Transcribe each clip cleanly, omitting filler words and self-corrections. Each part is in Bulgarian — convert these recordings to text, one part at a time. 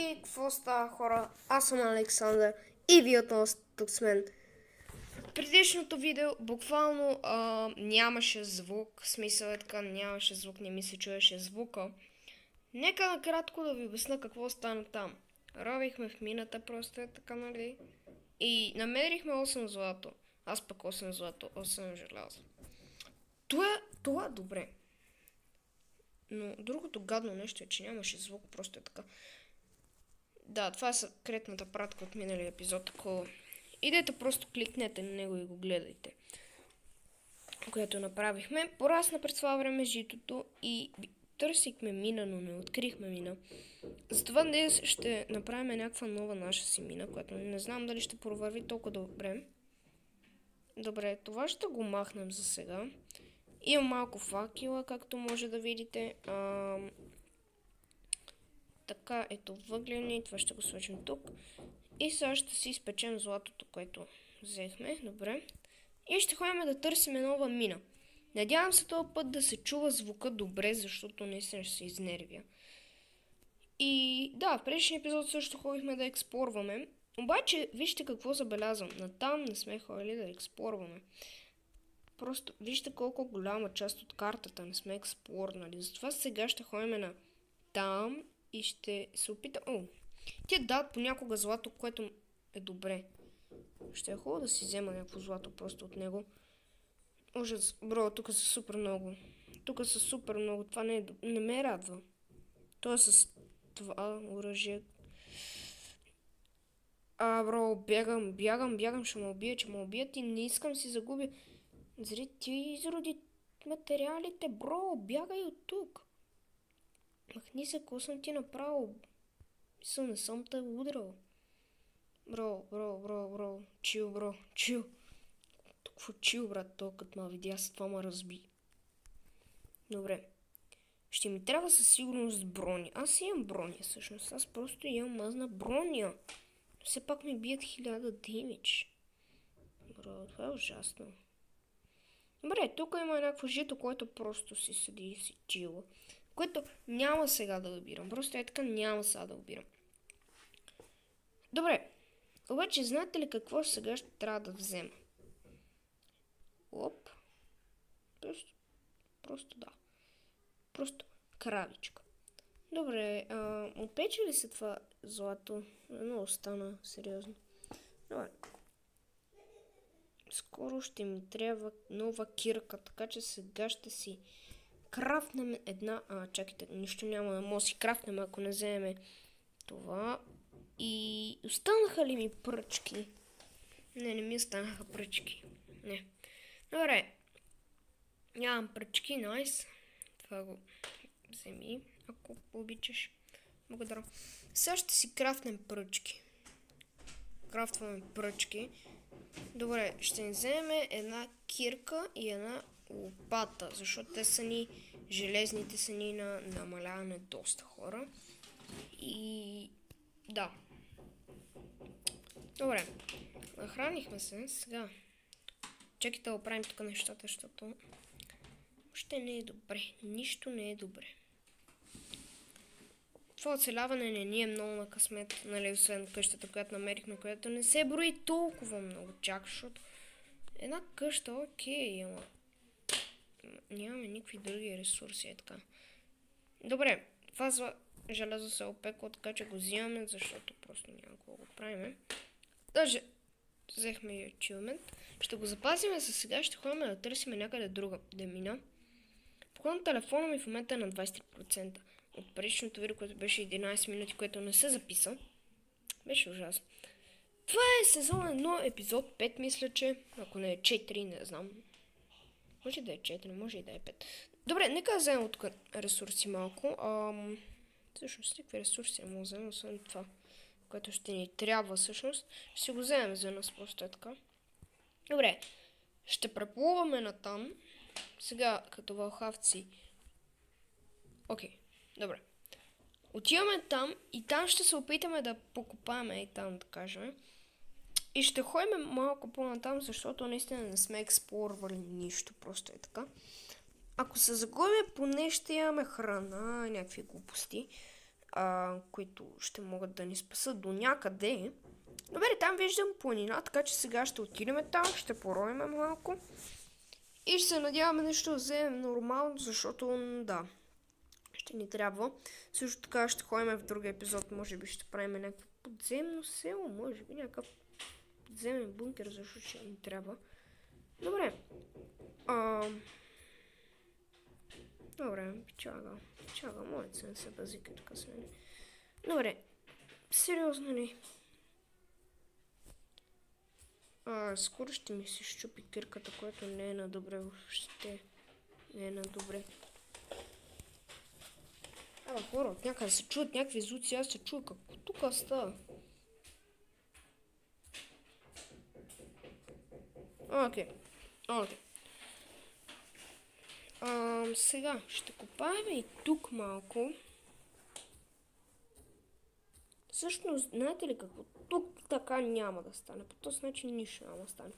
И какво става, хора? Аз съм Александър и вие отново сте тук с мен. В предишното видео буквално нямаше звук, в смисъл е така, нямаше звук, не ми се чуеше звука. Нека накратко да ви обясня какво стана там. Ровихме в мината, просто е така, нали? И намерихме 8 злато. Аз пък 8 злато, 8 желязо. Това е добре. Но другото гадно нещо е, че нямаше звук, просто е така. Да, това е секретната пратка от миналия епизод. Ако идете, просто кликнете на него и го гледайте. Което направихме. Порасна през това време житото и търсихме мина, но не открихме мина. Затова днес ще направим някаква нова наша си мина, която не знам дали ще провърви толкова добре. Добре, това ще го махнем за сега. Имам малко факела, както може да видите. Така, ето въглени, това ще го сложим тук. И сега ще си изпечем златото, което взехме. Добре. И ще ходим да търсим нова мина. Надявам се този път да се чува звука добре, защото наистина ще се изнервя. И да, в предишния епизод също ходихме да експлорваме. Обаче, вижте какво забелязвам. Натам не сме ходили да експлорваме. Просто вижте колко голяма част от картата не сме експлорнали. Затова сега ще ходим на там и ще се опитам. Те дадат понякога злато, което е добре. Ще е хубаво да си взема някакво злато просто от него. Ужас, бро, тук са супер много. Тук са супер много. Това не ме радва. То е с това оръжие. Бро, бягам, ще ме убият и не искам си загубя. Заради ти изроди материалите, бро, бягай от тук. Махни се, какво съм ти направил? Мисля, не съм те удрал. Бро. Чил. Толкова чил, брат, то като ме видя с това ме разби. Добре. Ще ми трябва със сигурност брони. Аз имам броня, всъщност. Аз просто имам мазна броня. Все пак ми бият 1000 демидж. Бро, това е ужасно. Добре, тук има някакво жито, което просто си седи и си чила. Което няма сега да обирам. Просто е така, няма сега да обирам. Добре. Обаче, знаете ли какво сега ще трябва да взема? Оп. Просто да. Просто кравичка. Добре, отпече ли се това злато? Много стана, сериозно. Добре. Скоро ще ми трябва нова кирка, така че сега ще си крафнем една... чакайте, нищо няма да може си крафнем, ако не вземем това. И останаха ли ми пръчки? Не ми останаха пръчки. Не. Добре. Нямам пръчки, найс. Това го вземи, ако обичаш. Благодаря. Сега ще си крафнем пръчки. Крафтваме пръчки. Добре, ще ни вземем една кирка и една лопата, защото те са ни, железните са ни на намаляване доста хора. И да. Добре, нахранихме се сега. Чакайте да оправим тук нещата, защото още не е добре. Нищо не е добре. Това оцеляване не ни е много на късмет, нали, освен къщата, която намерихме, която не се брои толкова много чак, защото една къща, окей, ама нямаме никакви други ресурси, е така. Добре, това железо се опекло, така че го взимаме, защото просто няма какво го правим. Даже взехме и achievement. Ще го запазим, а сега ще ходим да търсим някъде друга мина. Поклон телефона ми в момента е на 23%. От предишното видео, което беше 11 минути, което не се записа. Беше ужасно. Това е сезон 1, епизод 5, мисля, че. Ако не е 4, не знам. Може да е 4, може и да е 5. Добре, нека да вземем от ресурси малко. Всъщност, никакви ресурси не мога да вземем, освен това, което ще ни трябва всъщност. Ще си го вземем за нас, просто е така. Добре, ще преплуваме натам. Сега, като вълхавци. Окей. Добре. Отиваме там и там ще се опитаме да покопаме и там, да кажем. И ще ходим малко по-натам, защото наистина не сме експлорвали нищо, просто е така. Ако се загубим, поне ще имаме храна, някакви глупости. които ще могат да ни спасат до някъде. Добре, там виждам планина, така че сега ще отидем там, ще поровим малко. И ще се надяваме нещо да вземем нормално, защото да, ще ни трябва. Също така ще ходим в друг епизод, може би ще правим някакво подземно село, може би някакъв подземен бункер, защото ще ни трябва. Добре. Добре, чага, моят се не се базика така с мен. Добре, сериозно ли? Скоро ще ми се щупи кирката, което не е на добре въобще. Не е на добре. Хора, от някъде се чуят някакви звуци, аз се чуя какво тук става. Окей. Сега ще копаем и тук малко. Всъщност, знаете ли какво? Тук така няма да стане. По този начин нищо няма да стане.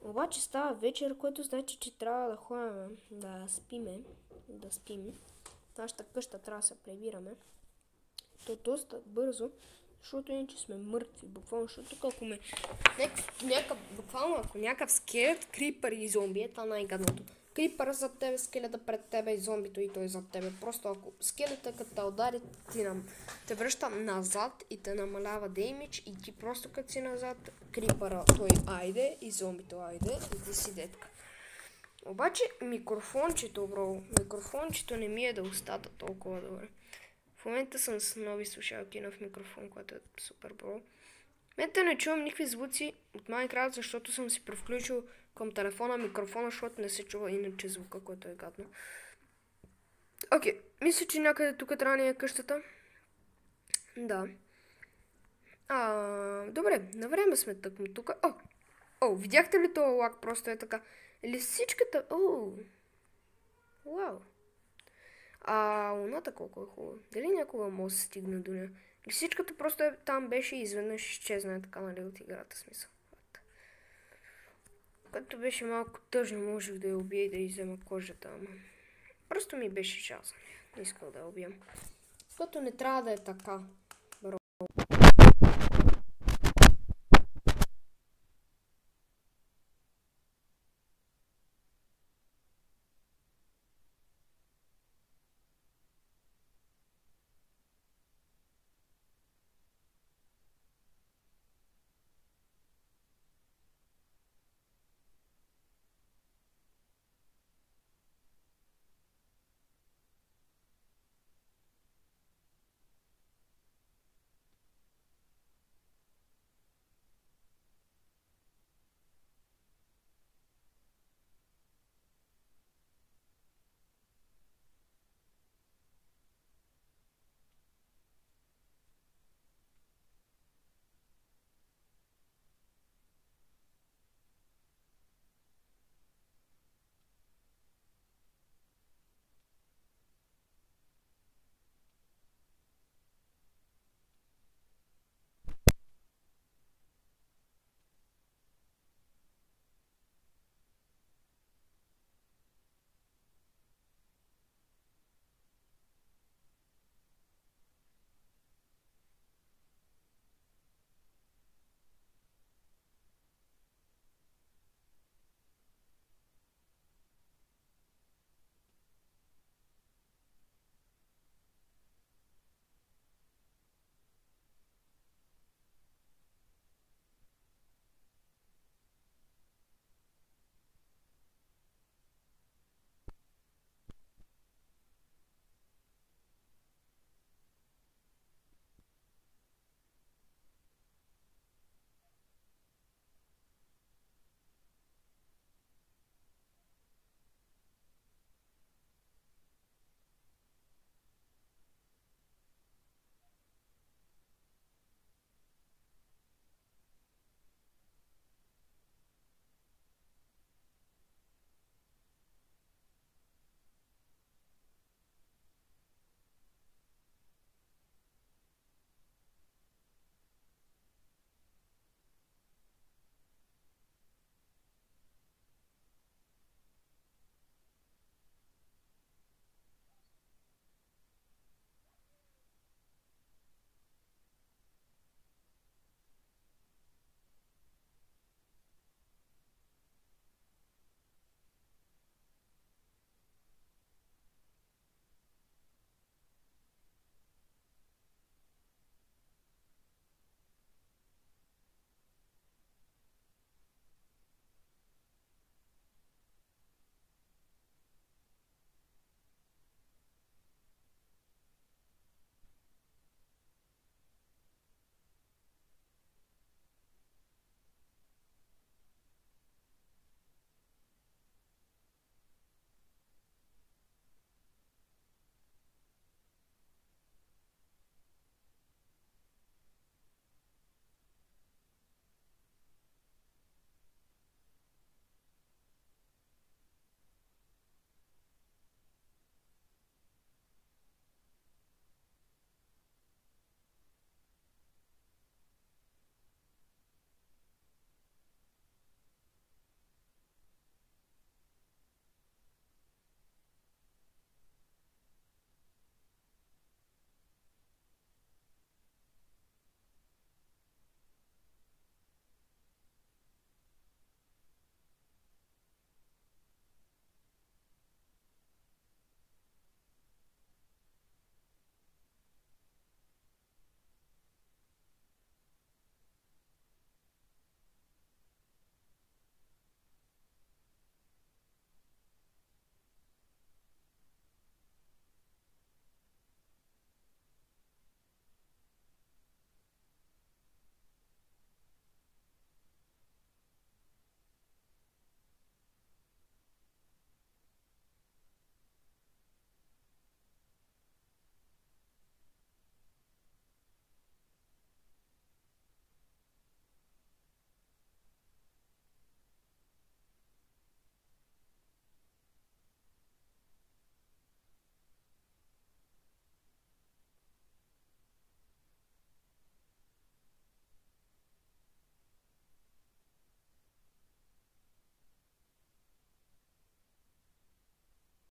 Обаче става вечер, което значи, че трябва да ходим да спим. Нашата къща трябва да се прибираме. То доста бързо, защото иначе сме мъртви. Буквално, защото тук ако ме... ако някакъв скелет, крипър и зомби, е това най-гадното. Крипър зад тебе, скелета пред тебе и зомбито и той зад тебе. Просто ако скелета като те удари, те връща назад и те намалява деймидж и ти просто като си назад, крипъра той айде и зомбито айде и ти си детка. Обаче микрофончето, бро, не ми е да устата толкова добре. В момента съм с нови слушалки в микрофон, което е супер, бро. В момента не чувам никакви звуци от Minecraft, защото съм си превключил към телефона микрофона, защото не се чува иначе звука, което е гадно. Окей, мисля, че някъде тук трябва ни е къщата. Да. Добре, на време сме тъкмо тук. Видяхте ли това лак? Просто е така. Лисичката... Вау. Луната колко е хубава. Дали някога може да стигне до нея? Лисичката просто там беше и изведнъж изчезна така, нали, от играта, смисъл. Като беше малко тъжно, можех да я убия и да й взема кожата, ама... Просто ми беше жал. Не искал да я убиям. Защото не трябва да е така.